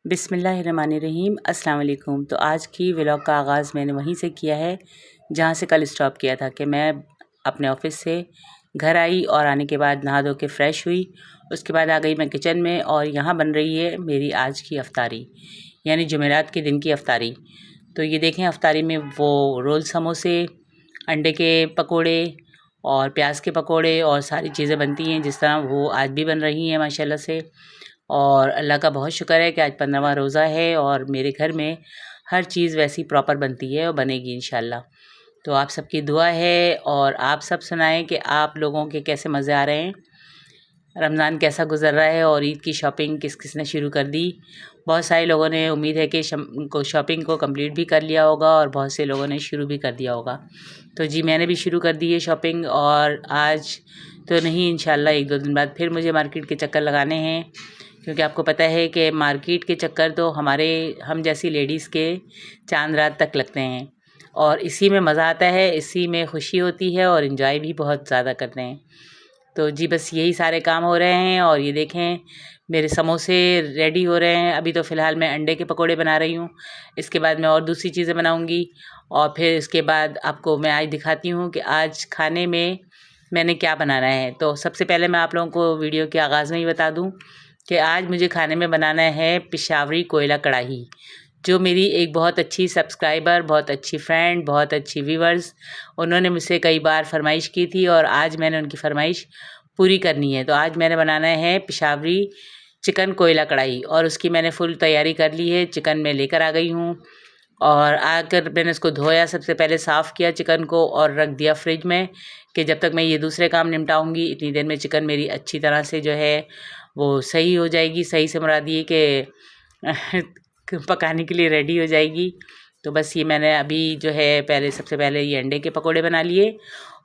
बिस्मिल्लाहिर्रहमानिर्रहीम अस्सलाम वालेकुम। तो आज की व्लॉग का आगाज़ मैंने वहीं से किया है जहाँ से कल स्टॉप किया था कि मैं अपने ऑफ़िस से घर आई और आने के बाद नहा धो के फ़्रेश हुई। उसके बाद आ गई मैं किचन में और यहाँ बन रही है मेरी आज की अफ्तारी, यानी जुमेरात के दिन की अफ्तारी। तो ये देखें, अफ्तारी में वो रोल समोसे, अंडे के पकोड़े और प्याज के पकोड़े और सारी चीज़ें बनती हैं जिस तरह वो आज भी बन रही हैं माशाल्लाह से। और अल्लाह का बहुत शुक्र है कि आज 15वां रोज़ा है और मेरे घर में हर चीज़ वैसी प्रॉपर बनती है और बनेगी इंशाल्लाह। तो आप सबकी दुआ है और आप सब सुनाएं कि आप लोगों के कैसे मज़े आ रहे हैं, रमज़ान कैसा गुज़र रहा है और ईद की शॉपिंग किस किस ने शुरू कर दी। बहुत सारे लोगों ने, उम्मीद है कि शॉपिंग को कंप्लीट भी कर लिया होगा और बहुत से लोगों ने शुरू भी कर दिया होगा। तो जी, मैंने भी शुरू कर दी है शॉपिंग और आज तो नहीं, इंशाल्लाह 1-2 दिन बाद फिर मुझे मार्केट के चक्कर लगाने हैं, क्योंकि आपको पता है कि मार्केट के चक्कर तो हम जैसी लेडीज़ के चांद रात तक लगते हैं और इसी में मज़ा आता है, इसी में खुशी होती है और इन्जॉय भी बहुत ज़्यादा करते हैं। तो जी, बस यही सारे काम हो रहे हैं और ये देखें मेरे समोसे रेडी हो रहे हैं। अभी तो फ़िलहाल मैं अंडे के पकोड़े बना रही हूँ, इसके बाद मैं और दूसरी चीज़ें बनाऊँगी और फिर इसके बाद आपको मैं आज दिखाती हूँ कि आज खाने में मैंने क्या बनाना है। तो सबसे पहले मैं आप लोगों को वीडियो के आगाज़ में ही बता दूँ कि आज मुझे खाने में बनाना है पेशावरी कोयला कढ़ाई, जो मेरी एक बहुत अच्छी सब्सक्राइबर, बहुत अच्छी फ्रेंड, बहुत अच्छी व्यूवर्स, उन्होंने मुझसे कई बार फरमाइश की थी और आज मैंने उनकी फरमाइश पूरी करनी है। तो आज मैंने बनाना है पेशावरी चिकन कोयला कढ़ाई और उसकी मैंने फुल तैयारी कर ली है। चिकन मैं लेकर आ गई हूँ और आकर मैंने इसको धोया, सबसे पहले साफ़ किया चिकन को और रख दिया फ्रिज में कि जब तक मैं ये दूसरे काम निपटाऊँगी इतनी देर में चिकन मेरी अच्छी तरह से जो है वो सही हो जाएगी। सही से मुराद ये कि पकाने के लिए रेडी हो जाएगी। तो बस ये मैंने अभी जो है सबसे पहले ये अंडे के पकोड़े बना लिए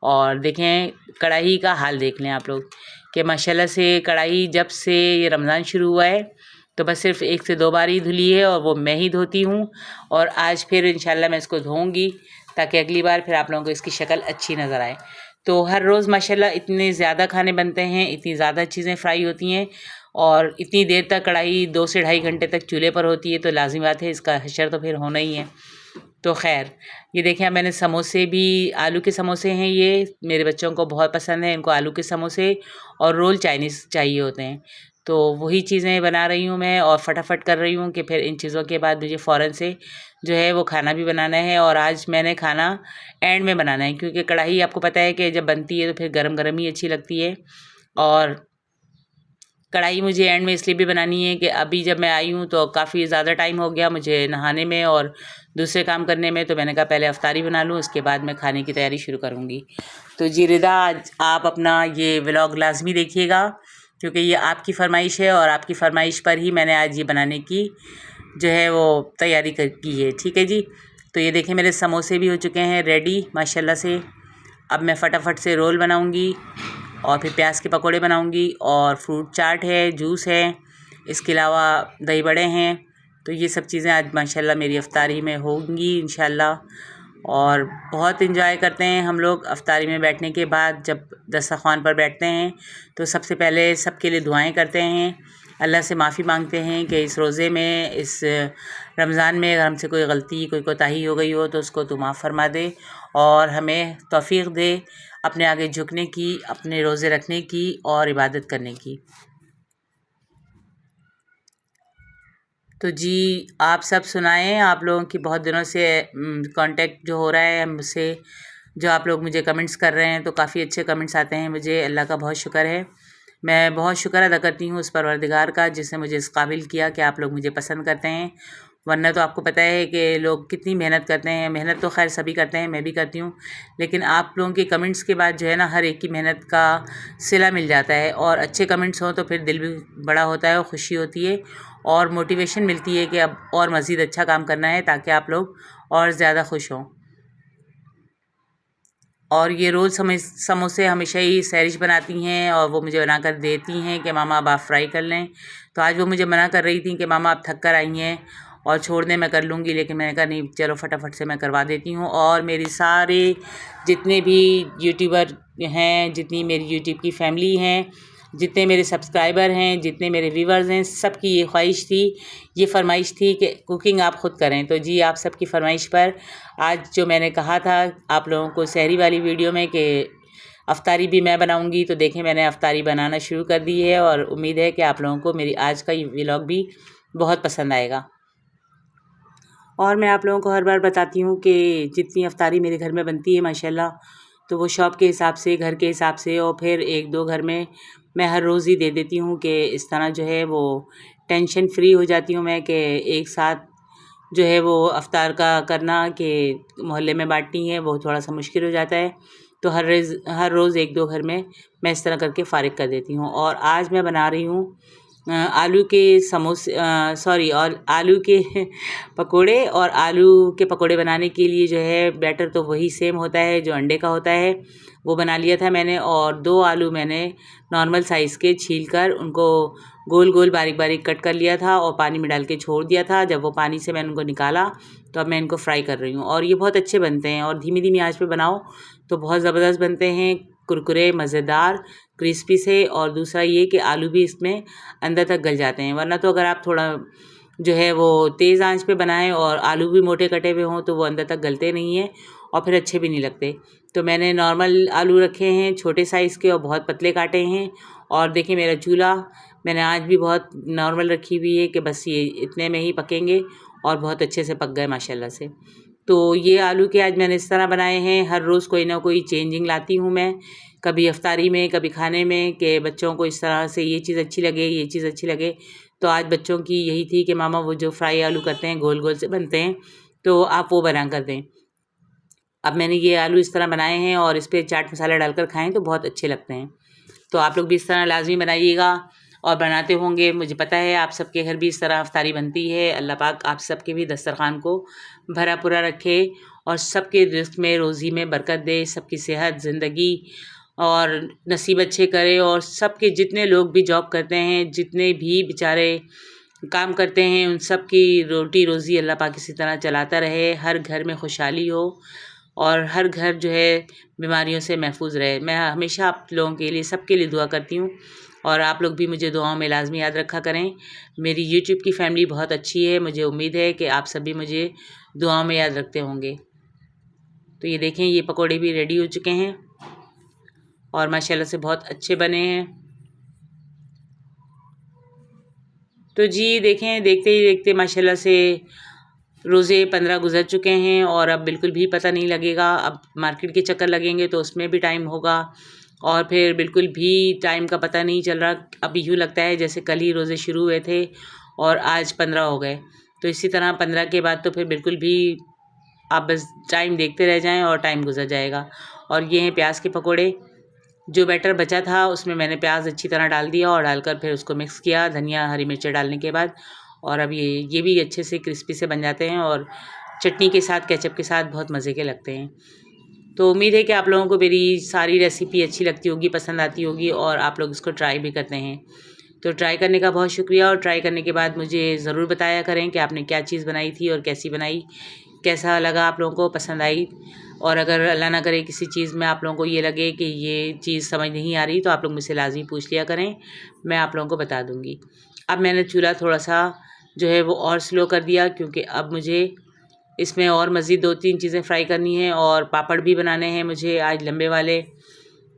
और देखें कढ़ाई का हाल देख लें आप लोग कि माशाल्लाह से कढ़ाई जब से ये रमज़ान शुरू हुआ है तो बस सिर्फ 1 से 2 बार ही धुली है और वो मैं ही धोती हूँ और आज फिर इंशाल्लाह मैं इसको धोऊँगी ताकि अगली बार फिर आप लोगों को इसकी शक्ल अच्छी नज़र आए। तो हर रोज़ माशाल्लाह इतने ज़्यादा खाने बनते हैं, इतनी ज़्यादा चीज़ें फ्राई होती हैं और इतनी देर तक कढ़ाई 2 से ढाई घंटे तक चूल्हे पर होती है, तो लाज़िमी बात है इसका हशर तो फिर होना ही है। तो खैर, ये देखें, अब मैंने समोसे भी, आलू के समोसे हैं, ये मेरे बच्चों को बहुत पसंद है, इनको आलू के समोसे और रोल चाइनीज़ चाहिए होते हैं। तो वही चीज़ें बना रही हूँ मैं और फटाफट कर रही हूँ कि फिर इन चीज़ों के बाद मुझे फ़ौरन से जो है वो खाना भी बनाना है और आज मैंने खाना एंड में बनाना है, क्योंकि कढ़ाई आपको पता है कि जब बनती है तो फिर गरम गरम ही अच्छी लगती है। और कढ़ाई मुझे एंड में इसलिए भी बनानी है कि अभी जब मैं आई हूँ तो काफ़ी ज़्यादा टाइम हो गया मुझे नहाने में और दूसरे काम करने में, तो मैंने कहा पहले अफ्तारी बना लूँ, उसके बाद मैं खाने की तैयारी शुरू करूँगी। तो जी रिदा, आज आप अपना ये व्लॉग लाजमी देखिएगा, क्योंकि ये आपकी फ़रमाइश है और आपकी फ़रमाइश पर ही मैंने आज ये बनाने की जो है वो तैयारी की है। ठीक है जी। तो ये देखें मेरे समोसे भी हो चुके हैं रेडी माशाल्लाह से। अब मैं फटाफट से रोल बनाऊंगी और फिर प्याज के पकोड़े बनाऊंगी और फ्रूट चाट है, जूस है, इसके अलावा दही बड़े हैं। तो ये सब चीज़ें आज माशाल्लाह मेरी अफ्तारी में होंगी इंशाल्लाह। और बहुत इंजॉय करते हैं हम लोग अफ्तारी में बैठने के बाद। जब दस्तरख़्वान पर बैठते हैं तो सबसे पहले सबके लिए दुआएं करते हैं, अल्लाह से माफ़ी मांगते हैं कि इस रोज़े में, इस रमज़ान में अगर हमसे कोई गलती, कोई कोताही हो गई हो तो उसको तू माफ़ फरमा दे और हमें तौफ़ीक़ दे अपने आगे झुकने की, अपने रोज़े रखने की और इबादत करने की। तो जी, आप सब सुनाएं, आप लोगों की बहुत दिनों से कांटेक्ट जो हो रहा है मुझसे, जो आप लोग मुझे कमेंट्स कर रहे हैं, तो काफ़ी अच्छे कमेंट्स आते हैं मुझे, अल्लाह का बहुत शुक्र है। मैं बहुत शुक्र अदा करती हूँ उस परवरदिगार का जिसने मुझे इस काबिल किया कि आप लोग मुझे पसंद करते हैं। वरना तो आपको पता है कि लोग कितनी मेहनत करते हैं। मेहनत तो खैर सभी करते हैं, मैं भी करती हूँ, लेकिन आप लोगों के कमेंट्स के बाद जो है ना, हर एक की मेहनत का सिला मिल जाता है और अच्छे कमेंट्स हों तो फिर दिल भी बड़ा होता है और ख़ुशी होती है और मोटिवेशन मिलती है कि अब और मज़ीद अच्छा काम करना है ताकि आप लोग और ज़्यादा खुश हों। और ये रोज़ समोसे हमेशा ही सैरिश बनाती हैं और वो मुझे बना कर देती हैं कि मामा अब आप फ्राई कर लें। तो आज वो मुझे मना कर रही थी कि मामा आप थक कर आई हैं और छोड़ दें, मैं कर लूँगी, लेकिन मैंने कहा नहीं, चलो फटाफट से मैं करवा देती हूँ। और मेरी सारे जितने भी यूट्यूबर हैं, जितनी मेरी यूट्यूब की फैमिली हैं, जितने मेरे सब्सक्राइबर हैं, जितने मेरे व्यूवर्स हैं, सबकी ये ख्वाहिश थी, ये फरमाइश थी कि कुकिंग आप ख़ुद करें। तो जी आप सबकी फरमाइश पर आज जो मैंने कहा था आप लोगों को सहरी वाली वीडियो में कि अफ्तारी भी मैं बनाऊंगी, तो देखें मैंने अफ्तारी बनाना शुरू कर दी है और उम्मीद है कि आप लोगों को मेरी आज का ये व्लॉग भी बहुत पसंद आएगा। और मैं आप लोगों को हर बार बताती हूँ कि जितनी अफ्तारी मेरे घर में बनती है माशाल्लाह, तो वो शॉप के हिसाब से, घर के हिसाब से, और फिर एक दो घर में मैं हर रोज़ ही दे देती हूँ कि इस तरह जो है वो टेंशन फ्री हो जाती हूँ मैं कि एक साथ जो है वो अफ्तार का करना कि मोहल्ले में बांटनी है वो थोड़ा सा मुश्किल हो जाता है। तो हर रोज़ एक दो घर में मैं इस तरह करके फ़ारिग कर देती हूँ। और आज मैं बना रही हूँ आलू के समोसे, और आलू के पकोड़े। और आलू के पकोड़े बनाने के लिए जो है बैटर तो वही सेम होता है जो अंडे का होता है, वो बना लिया था मैंने। और 2 आलू मैंने नॉर्मल साइज़ के छील कर उनको गोल गोल बारीक बारीक कट कर लिया था और पानी में डाल के छोड़ दिया था। जब वो पानी से मैंने उनको निकाला तो अब मैं इनको फ्राई कर रही हूँ। और ये बहुत अच्छे बनते हैं और धीमी धीमी आंच पे बनाओ तो बहुत ज़बरदस्त बनते हैं, कुरकुरे, मज़ेदार, क्रिस्पी से। और दूसरा ये कि आलू भी इसमें अंदर तक गल जाते हैं। वरना तो अगर आप थोड़ा जो है वो तेज़ आंच पे बनाएं और आलू भी मोटे कटे हुए हों तो वो अंदर तक गलते नहीं हैं और फिर अच्छे भी नहीं लगते। तो मैंने नॉर्मल आलू रखे हैं छोटे साइज़ के और बहुत पतले काटे हैं। और देखिए मेरा चूल्हा मैंने आज भी बहुत नॉर्मल रखी हुई है कि बस ये इतने में ही पकेंगे और बहुत अच्छे से पक गए माशाल्लाह से। तो ये आलू के आज मैंने इस तरह बनाए हैं। हर रोज़ कोई ना कोई चेंजिंग लाती हूँ मैं, कभी अफ्तारी में, कभी खाने में, कि बच्चों को इस तरह से ये चीज़ अच्छी लगे, ये चीज़ अच्छी लगे। तो आज बच्चों की यही थी कि मामा वो जो फ्राई आलू करते हैं गोल गोल से बनते हैं तो आप वो बना कर दें। अब मैंने ये आलू इस तरह बनाए हैं और इस पर चाट मसाला डालकर खाएँ तो बहुत अच्छे लगते हैं। तो आप लोग भी इस तरह लाजमी बनाइएगा और बनाते होंगे, मुझे पता है आप सबके घर भी इस तरह अफ्तारी बनती है। अल्लाह पाक आप सबके भी दस्तरखान को भरा पूरा रखे और सबके रिज़्क़ में, रोज़ी में बरकत दे, सबकी सेहत, ज़िंदगी और नसीब अच्छे करे। और सबके जितने लोग भी जॉब करते हैं, जितने भी बेचारे काम करते हैं, उन सब की रोटी रोज़ी अल्लाह पाक इसी तरह चलाता रहे, हर घर में खुशहाली हो और हर घर जो है बीमारियों से महफूज रहे। मैं हमेशा आप लोगों के लिए, सबके लिए दुआ करती हूँ और आप लोग भी मुझे दुआओं में लाजमी याद रखा करें। मेरी यूट्यूब की फैमिली बहुत अच्छी है, मुझे उम्मीद है कि आप सभी मुझे दुआओं में याद रखते होंगे। तो ये देखें ये पकोड़े भी रेडी हो चुके हैं और माशाल्लाह से बहुत अच्छे बने हैं। तो जी देखें, देखते ही देखते माशाल्लाह से रोज़े 15 गुज़र चुके हैं और अब बिल्कुल भी पता नहीं लगेगा। अब मार्केट के चक्कर लगेंगे तो उसमें भी टाइम होगा और फिर बिल्कुल भी टाइम का पता नहीं चल रहा। अब यूँ लगता है जैसे कल ही रोज़े शुरू हुए थे और आज 15 हो गए। तो इसी तरह 15 के बाद तो फिर बिल्कुल भी आप बस टाइम देखते रह जाएं और टाइम गुजर जाएगा। और ये हैं प्याज के पकोड़े। जो बैटर बचा था उसमें मैंने प्याज अच्छी तरह डाल दिया और डालकर फिर उसको मिक्स किया, धनिया, हरी मिर्च डालने के बाद। और अब ये भी अच्छे से क्रिस्पी से बन जाते हैं और चटनी के साथ, केचप के साथ बहुत मज़े के लगते हैं। तो उम्मीद है कि आप लोगों को मेरी सारी रेसिपी अच्छी लगती होगी, पसंद आती होगी और आप लोग इसको ट्राई भी करते हैं। तो ट्राई करने का बहुत शुक्रिया और ट्राई करने के बाद मुझे ज़रूर बताया करें कि आपने क्या चीज़ बनाई थी और कैसी बनाई, कैसा लगा, आप लोगों को पसंद आई। और अगर अल्लाह ना करे किसी चीज़ में आप लोगों को ये लगे कि ये चीज़ समझ नहीं आ रही तो आप लोग मुझसे लाज़मी पूछ लिया करें, मैं आप लोगों को बता दूँगी। अब मैंने चूल्हा थोड़ा सा जो है वो और स्लो कर दिया क्योंकि अब मुझे इसमें और मज़ीद 2-3 चीज़ें फ्राई करनी हैं और पापड़ भी बनाने हैं मुझे आज लंबे वाले।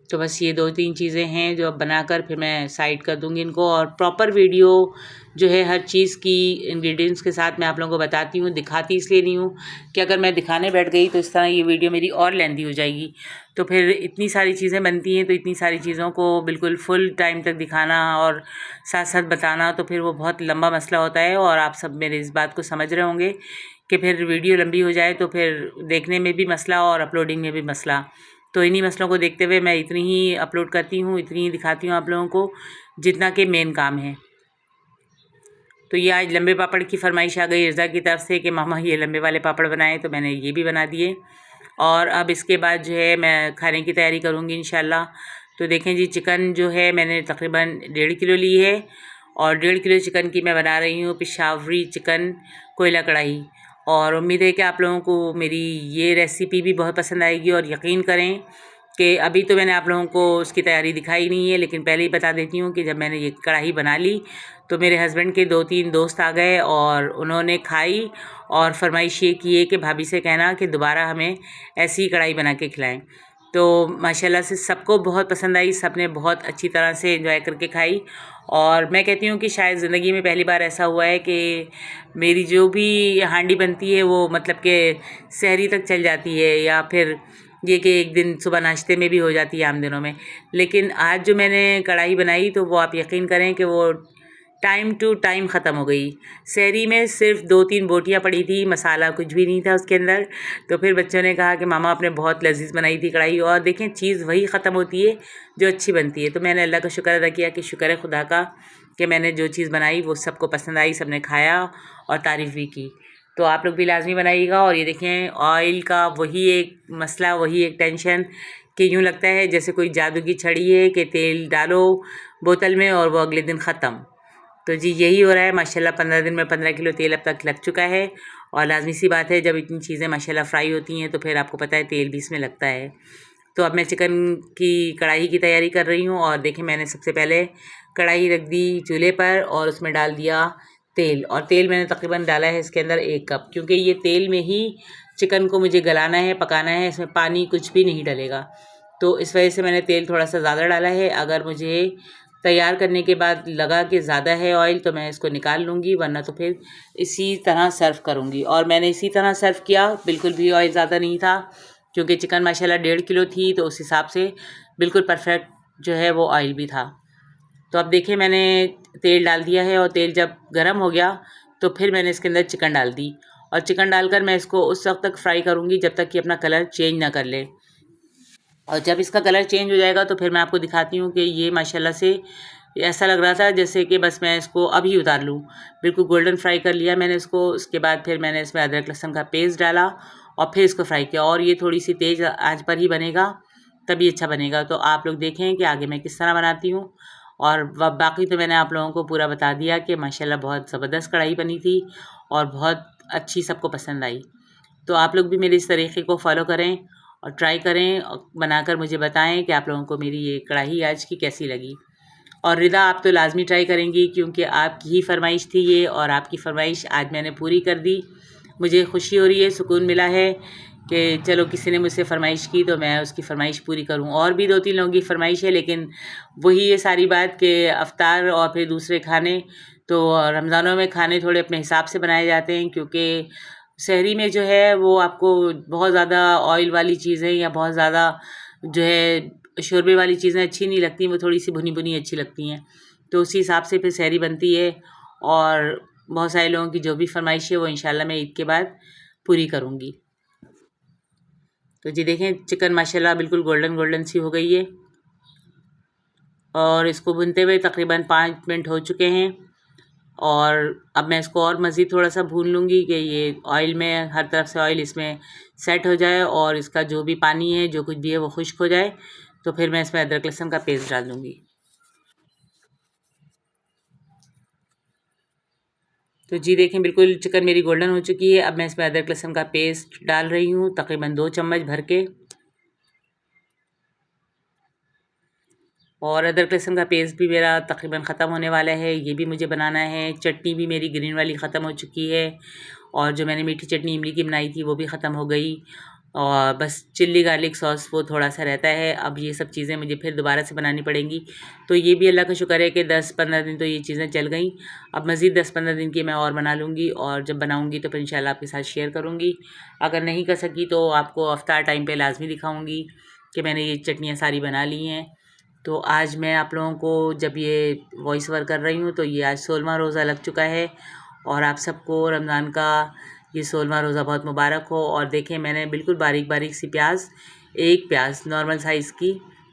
तो बस ये 2-3 चीज़ें हैं जो अब बनाकर फिर मैं साइड कर दूँगी इनको। और प्रॉपर वीडियो जो है हर चीज़ की इंग्रेडिएंट्स के साथ मैं आप लोगों को बताती हूँ, दिखाती इसलिए नहीं हूँ कि अगर मैं दिखाने बैठ गई तो इस तरह ये वीडियो मेरी और लेंथी हो जाएगी। तो फिर इतनी सारी चीज़ें बनती हैं तो इतनी सारी चीज़ों को बिल्कुल फुल टाइम तक दिखाना और साथ साथ बताना तो फिर वो बहुत लंबा मसला होता है। और आप सब मेरे इस बात को समझ रहे होंगे कि फिर वीडियो लंबी हो जाए तो फिर देखने में भी मसला और अपलोडिंग में भी मसला। तो इन्हीं मसलों को देखते हुए मैं इतनी ही अपलोड करती हूँ, इतनी ही दिखाती हूँ आप लोगों को जितना कि मेन काम है। तो ये आज लंबे पापड़ की फरमाइश आ गई रज़ा की तरफ से कि मामा ये लंबे वाले पापड़ बनाए, तो मैंने ये भी बना दिए। और अब इसके बाद जो है मैं खाने की तैयारी करूँगी इंशाल्लाह। तो देखें जी, चिकन जो है मैंने तकरीबन 1.5 किलो ली है और 1.5 किलो चिकन की मैं बना रही हूँ पेशावरी चिकन कोयला कढ़ाई। और उम्मीद है कि आप लोगों को मेरी ये रेसिपी भी बहुत पसंद आएगी और यकीन करें कि अभी तो मैंने आप लोगों को उसकी तैयारी दिखाई नहीं है, लेकिन पहले ही बता देती हूँ कि जब मैंने ये कढ़ाई बना ली तो मेरे हस्बैंड के 2-3 दोस्त आ गए और उन्होंने खाई और फरमाइश ये की है कि भाभी से कहना कि दोबारा हमें ऐसी ही कढ़ाई बना के खिलाएं। तो माशाल्लाह से सबको बहुत पसंद आई, सब ने बहुत अच्छी तरह से एंजॉय करके खाई। और मैं कहती हूँ कि शायद ज़िंदगी में पहली बार ऐसा हुआ है कि मेरी जो भी हांडी बनती है वो मतलब कि सहरी तक चल जाती है, या फिर ये कि एक दिन सुबह नाश्ते में भी हो जाती है आम दिनों में। लेकिन आज जो मैंने कढ़ाई बनाई तो वो आप यकीन करें कि वो टाइम टू टाइम ख़त्म हो गई। सहरी में सिर्फ 2-3 बोटियाँ पड़ी थी, मसाला कुछ भी नहीं था उसके अंदर। तो फिर बच्चों ने कहा कि मामा आपने बहुत लजीज बनाई थी कढ़ाई, और देखें चीज़ वही ख़त्म होती है जो अच्छी बनती है। तो मैंने अल्लाह का शुक्र अदा किया कि शुक्र है खुदा का कि मैंने जो चीज़ बनाई वो सबको पसंद आई, सब ने खाया और तारीफ़ भी की। तो आप लोग भी लाजमी बनाइएगा। और ये देखें ऑयल का वही एक मसला, वही एक टेंशन कि यूँ लगता है जैसे कोई जादू की छड़ी है कि तेल डालो बोतल में और वो अगले दिन ख़त्म। तो जी यही हो रहा है माशाल्लाह। 15 दिन में 15 किलो तेल अब तक लग चुका है। और लाजमी सी बात है जब इतनी चीज़ें माशाल्लाह फ्राई होती हैं तो फिर आपको पता है तेल भी इसमें लगता है। तो अब मैं चिकन की कढ़ाई की तैयारी कर रही हूँ। और देखिए मैंने सबसे पहले कढ़ाई रख दी चूल्हे पर और उसमें डाल दिया तेल। और तेल मैंने तकरीबन डाला है इसके अंदर 1 कप, क्योंकि ये तेल में ही चिकन को मुझे गलाना है, पकाना है, इसमें पानी कुछ भी नहीं डलेगा। तो इस वजह से मैंने तेल थोड़ा सा ज़्यादा डाला है। अगर मुझे तैयार करने के बाद लगा कि ज़्यादा है ऑयल तो मैं इसको निकाल लूँगी, वरना तो फिर इसी तरह सर्व करूँगी। और मैंने इसी तरह सर्व किया, बिल्कुल भी ऑयल ज़्यादा नहीं था, क्योंकि चिकन माशाल्लाह 1.5 किलो थी तो उस हिसाब से बिल्कुल परफेक्ट जो है वो ऑयल भी था। तो अब देखिए मैंने तेल डाल दिया है और तेल जब गर्म हो गया तो फिर मैंने इसके अंदर चिकन डाल दी। और चिकन डालकर मैं इसको उस वक्त तक फ्राई करूँगी जब तक कि अपना कलर चेंज ना कर ले। और जब इसका कलर चेंज हो जाएगा तो फिर मैं आपको दिखाती हूँ कि ये माशाल्लाह से ऐसा लग रहा था जैसे कि बस मैं इसको अभी उतार लूँ। बिल्कुल गोल्डन फ्राई कर लिया मैंने इसको। उसके बाद फिर मैंने इसमें अदरक लहसुन का पेस्ट डाला और फिर इसको फ्राई किया। और ये थोड़ी सी तेज़ आंच पर ही बनेगा तभी अच्छा बनेगा। तो आप लोग देखें कि आगे मैं किस तरह बनाती हूँ। और बाकी तो मैंने आप लोगों को पूरा बता दिया कि माशाल्लाह बहुत ज़बरदस्त कढ़ाई बनी थी और बहुत अच्छी सबको पसंद आई। तो आप लोग भी मेरे इस तरीक़े को फॉलो करें और ट्राई करें और बनाकर मुझे बताएं कि आप लोगों को मेरी ये कढ़ाई आज की कैसी लगी। और रिदा आप तो लाज़मी ट्राई करेंगी क्योंकि आपकी ही फरमाइश थी ये, और आपकी फरमाइश आज मैंने पूरी कर दी। मुझे खुशी हो रही है, सुकून मिला है कि चलो किसी ने मुझसे फ़रमाइश की तो मैं उसकी फ़रमाइश पूरी करूं। और भी 2-3 लोगों की फ़रमाइश है, लेकिन वही ये सारी बात कि अफ्तार और फिर दूसरे खाने, तो रमज़ानों में खाने थोड़े अपने हिसाब से बनाए जाते हैं, क्योंकि शहरी में जो है वो आपको बहुत ज़्यादा ऑयल वाली चीज़ें या बहुत ज़्यादा जो है शोरबे वाली चीज़ें अच्छी नहीं लगती, वो थोड़ी सी भुनी भुनी अच्छी लगती हैं। तो उसी हिसाब से फिर शहरी बनती है। और बहुत सारे लोगों की जो भी फरमाइश है वो इंशाल्लाह मैं ईद के बाद पूरी करूँगी। तो जी देखें चिकन माशाल्लाह बिल्कुल गोल्डन गोल्डन सी हो गई है और इसको भूनते हुए तकरीबन 5 मिनट हो चुके हैं। और अब मैं इसको और मज़ीद थोड़ा सा भून लूँगी कि ये ऑयल में हर तरफ से ऑयल इसमें सेट हो जाए और इसका जो भी पानी है जो कुछ भी है वो खुश्क हो जाए। तो फिर मैं इसमें अदरक लहसुन का पेस्ट डाल दूँगी। तो जी देखें बिल्कुल चिकन मेरी गोल्डन हो चुकी है। अब मैं इसमें अदरक लहसुन का पेस्ट डाल रही हूँ तकरीबन 2 चम्मच भर के। और अदरक लहसुन का पेस्ट भी मेरा तकरीबन ख़त्म होने वाला है, ये भी मुझे बनाना है। चटनी भी मेरी ग्रीन वाली ख़त्म हो चुकी है और जो मैंने मीठी चटनी इमली की बनाई थी वो भी ख़त्म हो गई। और बस चिल्ली गार्लिक सॉस वो थोड़ा सा रहता है। अब ये सब चीज़ें मुझे फिर दोबारा से बनानी पड़ेंगी। तो ये भी अल्लाह का शुक्र है कि 10-15 दिन तो ये चीज़ें चल गई। अब मज़ीद 10-15 दिन की मैं और बना लूँगी और जब बनाऊँगी तो फिर इंशाल्लाह आपके साथ शेयर करूँगी। अगर नहीं कर सकी तो आपको अफ्तार टाइम पे लाज़मी दिखाऊँगी कि मैंने ये चटनियाँ सारी बना ली हैं। तो आज मैं आप लोगों को जब ये वॉइस ओवर कर रही हूँ तो ये आज 16वां रोज़ा लग चुका है और आप सबको रमज़ान का ये 16वां रोज़ा बहुत मुबारक हो। और देखें मैंने बिल्कुल बारीक बारीक सी प्याज, एक प्याज नॉर्मल साइज़ की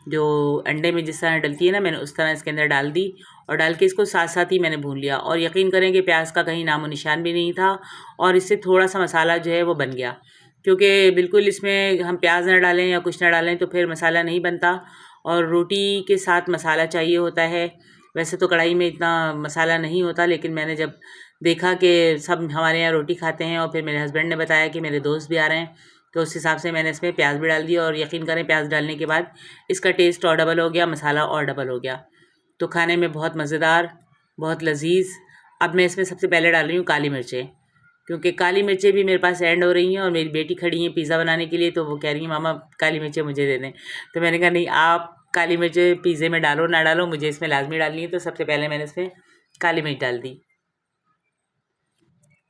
जो अंडे में जिस तरह डलती है ना, मैंने उस तरह इसके अंदर डाल दी और डाल के इसको साथ साथ ही मैंने भून लिया। और यकीन करें कि प्याज का कहीं नामो निशान भी नहीं था और इससे थोड़ा सा मसाला जो है वो बन गया, क्योंकि बिल्कुल इसमें हम प्याज ना डालें या कुछ ना डालें तो फिर मसाला नहीं बनता और रोटी के साथ मसाला चाहिए होता है। वैसे तो कढ़ाई में इतना मसाला नहीं होता, लेकिन मैंने जब देखा कि सब हमारे यहाँ रोटी खाते हैं और फिर मेरे हस्बैंड ने बताया कि मेरे दोस्त भी आ रहे हैं तो उस हिसाब से मैंने इसमें प्याज भी डाल दिया और यकीन करें प्याज डालने के बाद इसका टेस्ट और डबल हो गया, मसाला और डबल हो गया। तो खाने में बहुत मज़ेदार, बहुत लजीज। अब मैं इसमें सबसे पहले डाल रही हूँ काली मिर्चें, क्योंकि काली मिर्चें भी मेरे पास एंड हो रही हैं और मेरी बेटी खड़ी है पिज़्ज़ा बनाने के लिए, तो वो कह रही है मामा काली मिर्चें मुझे दे दें। तो मैंने कहा नहीं, आप काली मिर्चें पिज़्ज़े में डालो ना डालो, मुझे इसमें लाजमी डालनी है। तो सबसे पहले मैंने इसमें काली मिर्च डाल दी।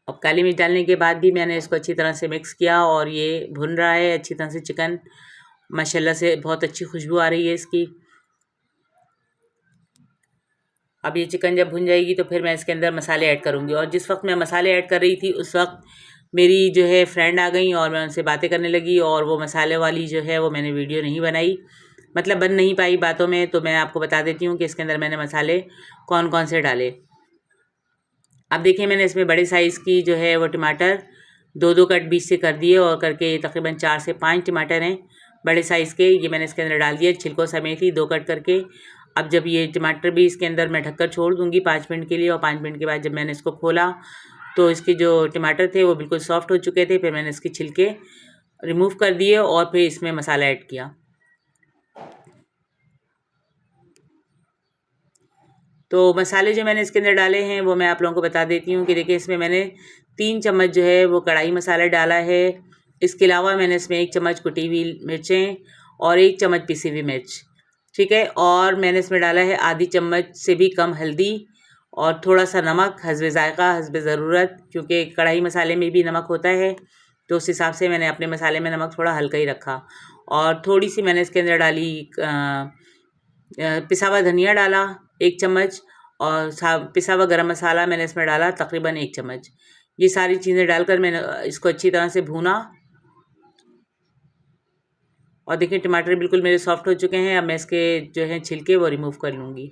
अब काली मिर्च डालने के बाद भी मैंने इसको अच्छी तरह से मिक्स किया और ये भुन रहा है अच्छी तरह से चिकन। माशाल्लाह से बहुत अच्छी खुशबू आ रही है इसकी। अब ये चिकन जब भुन जाएगी तो फिर मैं इसके अंदर मसाले ऐड करूँगी। और जिस वक्त मैं मसाले ऐड कर रही थी उस वक्त मेरी जो है फ्रेंड आ गई और मैं उनसे बातें करने लगी, और वो मसाले वाली जो है वो मैंने वीडियो नहीं बनाई, मतलब बन नहीं पाई बातों में। तो मैं आपको बता देती हूँ कि इसके अंदर मैंने मसाले कौन कौन से डाले। अब देखिए, मैंने इसमें बड़े साइज़ की जो है वो टमाटर 2-2 कट बीच से कर दिए, और करके तकरीबन 4 से 5 टमाटर हैं बड़े साइज़ के, ये मैंने इसके अंदर डाल दिए छिलकों समेत ही 2 कट करके। अब जब ये टमाटर भी इसके अंदर मैं ढककर छोड़ दूँगी 5 मिनट के लिए, और 5 मिनट के बाद जब मैंने इसको खोला तो इसके जो टमाटर थे वो बिल्कुल सॉफ्ट हो चुके थे। फिर मैंने इसके छिलके रिमूव कर दिए और फिर इसमें मसाला ऐड किया। तो मसाले जो मैंने इसके अंदर डाले हैं वो मैं आप लोगों को बता देती हूँ कि देखिए, इसमें मैंने 3 चम्मच जो है वो कढ़ाई मसाला डाला है। इसके अलावा मैंने इसमें 1 चम्मच कुटी हुई मिर्चें और 1 चम्मच पिसी हुई मिर्च, ठीक है। और मैंने इसमें डाला है आधी चम्मच से भी कम हल्दी और थोड़ा सा नमक हस्बे ज़ायक़ा, हस्बे ज़रूरत, क्योंकि कढ़ाई मसाले में भी नमक होता है, तो उस हिसाब से मैंने अपने मसाले में नमक थोड़ा हल्का ही रखा। और थोड़ी सी मैंने इसके अंदर डाली पिसा हुआ धनिया डाला 1 चम्मच, और पिसा हुआ गरम मसाला मैंने इसमें डाला तकरीबन 1 चम्मच। ये सारी चीज़ें डालकर मैंने इसको अच्छी तरह से भूना। और देखिए, टमाटर बिल्कुल मेरे सॉफ्ट हो चुके हैं। अब मैं इसके जो है छिलके वो रिमूव कर लूँगी।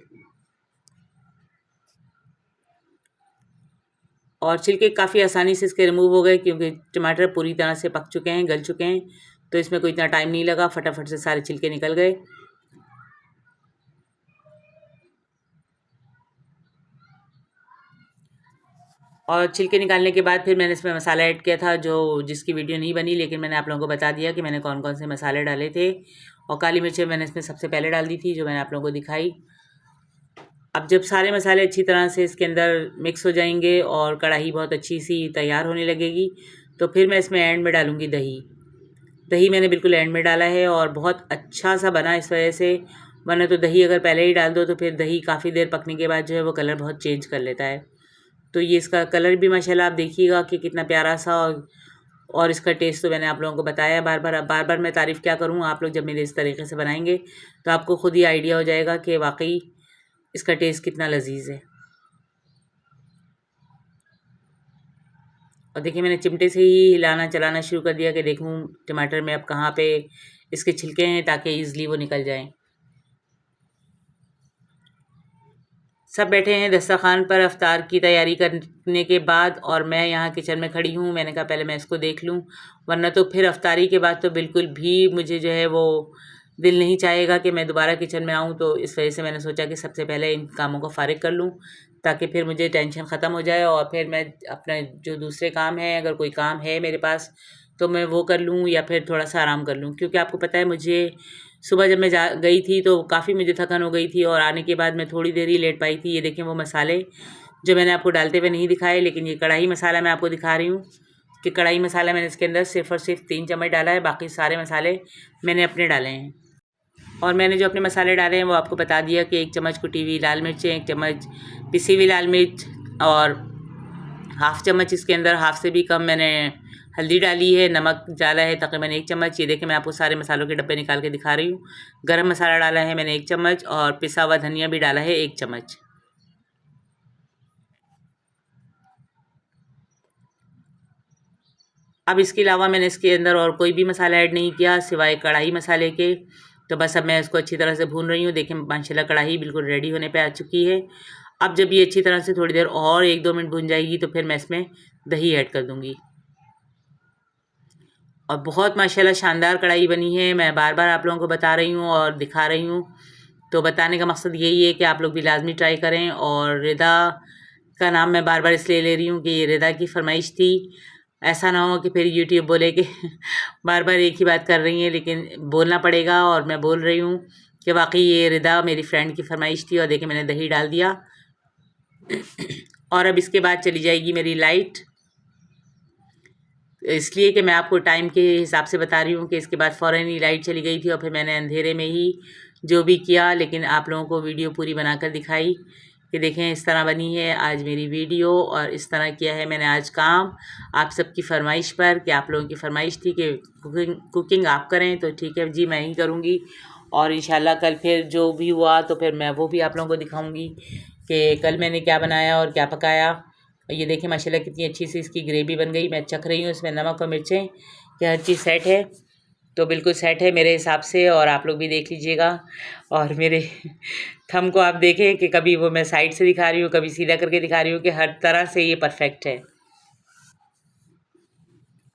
और छिलके काफ़ी आसानी से इसके रिमूव हो गए, क्योंकि टमाटर पूरी तरह से पक चुके हैं, गल चुके हैं, तो इसमें कोई इतना टाइम नहीं लगा, फटाफट से सारे छिलके निकल गए। और छिलके निकालने के बाद फिर मैंने इसमें मसाला ऐड किया था, जो जिसकी वीडियो नहीं बनी, लेकिन मैंने आप लोगों को बता दिया कि मैंने कौन कौन से मसाले डाले थे। और काली मिर्चें मैंने इसमें सबसे पहले डाल दी थी, जो मैंने आप लोगों को दिखाई। अब जब सारे मसाले अच्छी तरह से इसके अंदर मिक्स हो जाएंगे और कढ़ाई बहुत अच्छी सी तैयार होने लगेगी, तो फिर मैं इसमें एंड में डालूँगी दही। दही मैंने बिल्कुल एंड में डाला है और बहुत अच्छा सा बना इस वजह से, वरना तो दही अगर पहले ही डाल दो तो फिर दही काफ़ी देर पकने के बाद जो है वो कलर बहुत चेंज कर लेता है। तो ये इसका कलर भी माशाल्लाह आप देखिएगा कि कितना प्यारा सा, और इसका टेस्ट तो मैंने आप लोगों को बताया बार बार। अब बार बार मैं तारीफ़ क्या करूँ, आप लोग जब मेरे इस तरीके से बनाएंगे तो आपको ख़ुद ही आइडिया हो जाएगा कि वाकई इसका टेस्ट कितना लजीज है। और देखिए, मैंने चिमटे से ही हिलाना चलाना शुरू कर दिया कि देखूँ टमाटर में अब कहाँ पे इसके छिलके हैं, ताकि ईज़िली वो निकल जाएं। सब बैठे हैं दस्तरखान पर अफ्तार की तैयारी करने के बाद, और मैं यहाँ किचन में खड़ी हूँ। मैंने कहा पहले मैं इसको देख लूँ, वरना तो फिर अफ्तारी के बाद तो बिल्कुल भी मुझे जो है वो दिल नहीं चाहेगा कि मैं दोबारा किचन में आऊँ। तो इस वजह से मैंने सोचा कि सबसे पहले इन कामों को फ़ारिग कर लूँ, ताकि फिर मुझे टेंशन ख़त्म हो जाए, और फिर मैं अपने जो दूसरे काम हैं, अगर कोई काम है मेरे पास तो मैं वो कर लूँ, या फिर थोड़ा सा आराम कर लूँ। क्योंकि आपको पता है, मुझे सुबह जब मैं गई थी तो काफ़ी मुझे थकान हो गई थी, और आने के बाद मैं थोड़ी देर ही लेट पाई थी। ये देखें वो मसाले जो मैंने आपको डालते हुए नहीं दिखाए, लेकिन ये कढ़ाई मसाला मैं आपको दिखा रही हूँ कि कढ़ाई मसाला मैंने इसके अंदर सिर्फ़ और सिर्फ 3 चम्मच डाला है, बाकी सारे मसाले मैंने अपने डाले हैं। और मैंने जो अपने मसाले डाले हैं वो आपको बता दिया कि 1 चम्मच कुटी हुई लाल मिर्चें, 1 चम्मच पिसी हुई लाल मिर्च, और हाफ़ चम्मच इसके अंदर हाफ़ से भी कम मैंने हल्दी डाली है, नमक डाला है तकरीबन 1 चम्मच। ये देखें, मैं आपको सारे मसालों के डब्बे निकाल के दिखा रही हूँ। गरम मसाला डाला है मैंने 1 चम्मच, और पिसा हुआ धनिया भी डाला है 1 चम्मच। अब इसके अलावा मैंने इसके अंदर और कोई भी मसाला ऐड नहीं किया सिवाय कढ़ाई मसाले के। तो बस अब मैं इसको अच्छी तरह से भून रही हूँ। देखें माशाल्लाह कढ़ाई बिल्कुल रेडी होने पे आ चुकी है। अब जब ये अच्छी तरह से थोड़ी देर और 1-2 मिनट भून जाएगी तो फिर मैं इसमें दही ऐड कर दूँगी। और बहुत माशाल्लाह शानदार कढ़ाई बनी है। मैं बार बार आप लोगों को बता रही हूँ और दिखा रही हूँ। तो बताने का मकसद यही है कि आप लोग भी लाजमी ट्राई करें। और रिदा का नाम मैं बार बार इसलिए ले रही हूँ कि ये रिदा की फरमाइश थी। ऐसा ना हो कि फिर यूट्यूब बोले कि बार बार एक ही बात कर रही हैं, लेकिन बोलना पड़ेगा और मैं बोल रही हूँ कि वाकई ये रिदा मेरी फ्रेंड की फरमाइश थी। और देखिए मैंने दही डाल दिया और अब इसके बाद चली जाएगी मेरी लाइट, इसलिए कि मैं आपको टाइम के हिसाब से बता रही हूँ कि इसके बाद फ़ौरन ही लाइट चली गई थी और फिर मैंने अंधेरे में ही जो भी किया, लेकिन आप लोगों को वीडियो पूरी बनाकर दिखाई कि देखें इस तरह बनी है आज मेरी वीडियो और इस तरह किया है मैंने आज काम आप सबकी फरमाइश पर, कि आप लोगों की फरमाइश थी कि कुकिंग आप करें, तो ठीक है जी मैं ही करूँगी। और इंशाल्लाह कल फिर जो भी हुआ तो फिर मैं वो भी आप लोगों को दिखाऊँगी कि कल मैंने क्या बनाया और क्या पकाया। ये देखिए माशाल्लाह कितनी अच्छी सी इसकी ग्रेवी बन गई। मैं चख रही हूँ इसमें नमक और मिर्चें कि हर चीज़ सेट है, तो बिल्कुल सेट है मेरे हिसाब से। और आप लोग भी देख लीजिएगा और मेरे थंब को आप देखें कि कभी वो मैं साइड से दिखा रही हूँ, कभी सीधा करके दिखा रही हूँ, कि हर तरह से ये परफेक्ट है।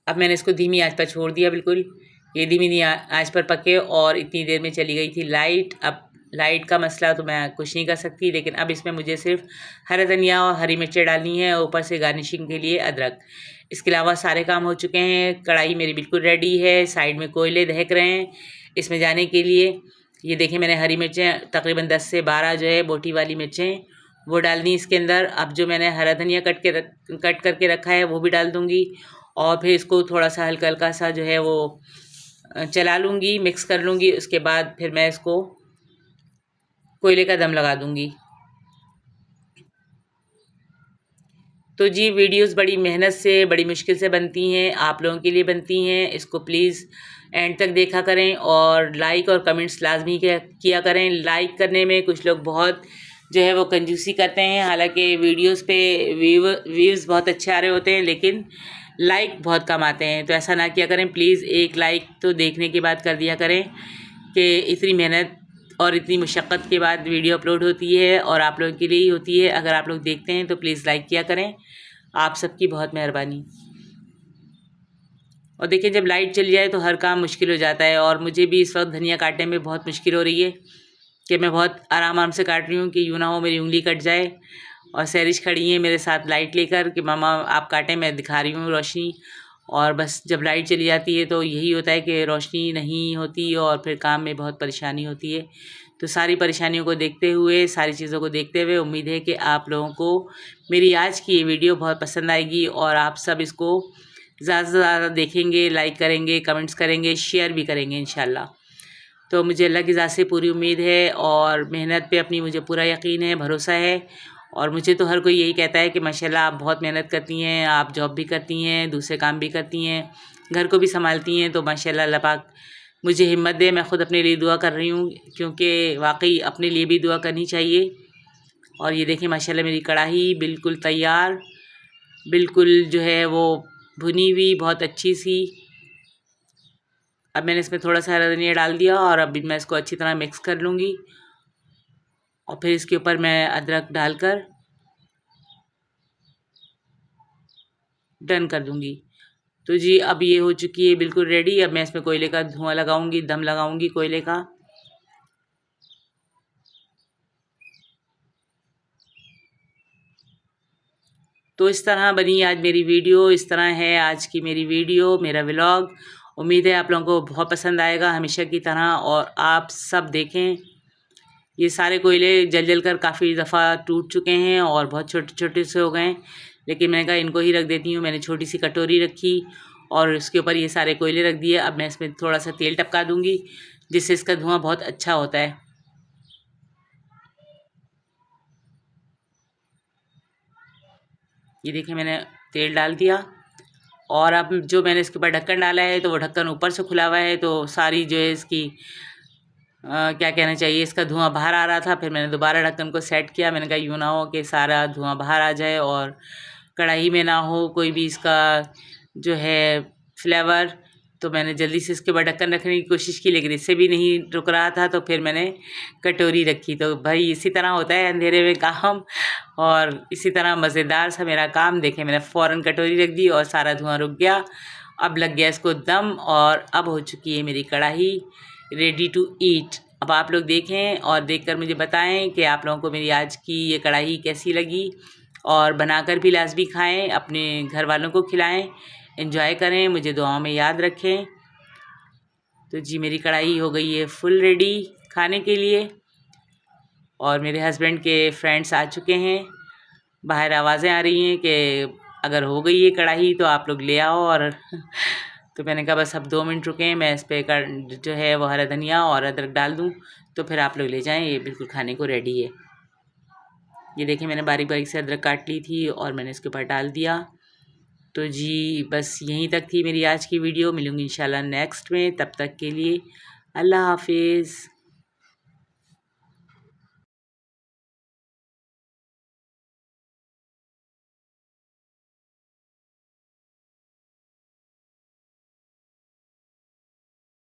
अब मैंने इसको धीमी आंच पर छोड़ दिया, बिल्कुल ये धीमी आंच पर पके और इतनी देर में चली गई थी लाइट। अब लाइट का मसला तो मैं कुछ नहीं कर सकती, लेकिन अब इसमें मुझे सिर्फ हरा धनिया और हरी मिर्चें डालनी है और ऊपर से गार्निशिंग के लिए अदरक। इसके अलावा सारे काम हो चुके हैं। कढ़ाई मेरी बिल्कुल रेडी है, साइड में कोयले दहक रहे हैं इसमें जाने के लिए। ये देखिए मैंने हरी मिर्चें तकरीबन 10 से 12 जो है बोटी वाली मिर्चें वो डालनी इसके अंदर। अब जो मैंने हरा धनिया कट करके रखा है वो भी डाल दूँगी और फिर इसको थोड़ा सा हल्का हल्का सा जो है वो चला लूँगी, मिक्स कर लूँगी। उसके बाद फिर मैं इसको कोयले का दम लगा दूँगी। तो जी वीडियोस बड़ी मेहनत से बड़ी मुश्किल से बनती हैं, आप लोगों के लिए बनती हैं। इसको प्लीज़ एंड तक देखा करें और लाइक और कमेंट्स लाजमी किया करें। लाइक करने में कुछ लोग बहुत जो है वो कंजूसी करते हैं, हालांकि वीडियोस पे व्यूज़ बहुत अच्छे आ रहे होते हैं लेकिन लाइक बहुत कम आते हैं। तो ऐसा ना किया करें प्लीज़, एक लाइक तो देखने के बाद कर दिया करें कि इतनी मेहनत और इतनी मुशक्क़त के बाद वीडियो अपलोड होती है और आप लोगों के लिए ही होती है। अगर आप लोग देखते हैं तो प्लीज़ लाइक किया करें, आप सबकी बहुत मेहरबानी। और देखिए जब लाइट चली जाए तो हर काम मुश्किल हो जाता है और मुझे भी इस वक्त धनिया काटने में बहुत मुश्किल हो रही है कि मैं बहुत आराम से काट रही हूँ कि यूँ ना हो मेरी उंगली कट जाए। और सैरिश खड़ी है मेरे साथ लाइट लेकर कि मामा आप काटें, मैं दिखा रही हूँ रोशनी। और बस जब लाइट चली जाती है तो यही होता है कि रोशनी नहीं होती और फिर काम में बहुत परेशानी होती है। तो सारी परेशानियों को देखते हुए, सारी चीज़ों को देखते हुए उम्मीद है कि आप लोगों को मेरी आज की ये वीडियो बहुत पसंद आएगी और आप सब इसको ज़्यादा से ज़्यादा देखेंगे, लाइक करेंगे, कमेंट्स करेंगे, शेयर भी करेंगे इंशाल्लाह। तो मुझे अल्लाह की ज़ात से पूरी उम्मीद है और मेहनत पे अपनी मुझे पूरा यकीन है, भरोसा है। और मुझे तो हर कोई यही कहता है कि माशाल्लाह आप बहुत मेहनत करती हैं, आप जॉब भी करती हैं, दूसरे काम भी करती हैं, घर को भी संभालती हैं। तो माशाल्लाह अल्लाह पाक मुझे हिम्मत दे। मैं ख़ुद अपने लिए दुआ कर रही हूँ क्योंकि वाकई अपने लिए भी दुआ करनी चाहिए। और ये देखिए माशाल्लाह मेरी कढ़ाई बिल्कुल तैयार, बिल्कुल जो है वो भुनी हुई बहुत अच्छी सी। अब मैंने इसमें थोड़ा सा हरा धनिया डाल दिया और अब मैं इसको अच्छी तरह मिक्स कर लूँगी और फिर इसके ऊपर मैं अदरक डालकर डन कर दूँगी। तो जी अब ये हो चुकी है बिल्कुल रेडी। अब मैं इसमें कोयले का धुआं लगाऊंगी, दम लगाऊंगी कोयले का। तो इस तरह बनी आज मेरी वीडियो, इस तरह है आज की मेरी वीडियो, मेरा व्लॉग। उम्मीद है आप लोगों को बहुत पसंद आएगा हमेशा की तरह। और आप सब देखें ये सारे कोयले जल जल कर काफ़ी दफ़ा टूट चुके हैं और बहुत छोटे छोटे से हो गए, लेकिन मैंने कहा इनको ही रख देती हूँ। मैंने छोटी सी कटोरी रखी और उसके ऊपर ये सारे कोयले रख दिए। अब मैं इसमें थोड़ा सा तेल टपका दूँगी जिससे इसका धुआं बहुत अच्छा होता है। ये देखिए मैंने तेल डाल दिया और अब जो मैंने इसके ऊपर ढक्कन डाला है तो वो ढक्कन ऊपर से खुला हुआ है, तो सारी जो है इसकी क्या कहना चाहिए, इसका धुआं बाहर आ रहा था। फिर मैंने दोबारा ढक्कन को सेट किया। मैंने कहा यूँ ना हो कि सारा धुआं बाहर आ जाए और कढ़ाई में ना हो कोई भी इसका जो है फ्लेवर। तो मैंने जल्दी से इसके ऊपर ढक्कन रखने की कोशिश की लेकिन इससे भी नहीं रुक रहा था, तो फिर मैंने कटोरी रखी। तो भाई इसी तरह होता है अंधेरे में काम और इसी तरह मज़ेदार सा मेरा काम। देखें मैंने फ़ौरन कटोरी रख दी और सारा धुआं रुक गया। अब लग गया इसको दम और अब हो चुकी है मेरी कढ़ाई रेडी टू ईट। अब आप लोग देखें और देखकर मुझे बताएं कि आप लोगों को मेरी आज की ये कढ़ाई कैसी लगी और बनाकर भी लाजमी खाएं, अपने घर वालों को खिलाएं। एंजॉय करें, मुझे दुआओं में याद रखें। तो जी मेरी कढ़ाई हो गई है फुल रेडी खाने के लिए और मेरे हस्बैंड के फ्रेंड्स आ चुके हैं। बाहर आवाज़ें आ रही हैं कि अगर हो गई है कढ़ाई तो आप लोग ले आओ और तो मैंने कहा बस अब 2 मिनट रुकें, मैं इस पर जो है वो हरा धनिया और अदरक डाल दूँ तो फिर आप लोग ले जाएं। ये बिल्कुल खाने को रेडी है। ये देखिए मैंने बारीक बारीक से अदरक काट ली थी और मैंने इसके ऊपर डाल दिया। तो जी बस यहीं तक थी मेरी आज की वीडियो। मिलूँगी इंशाल्लाह नेक्स्ट में, तब तक के लिए अल्लाह हाफिज़।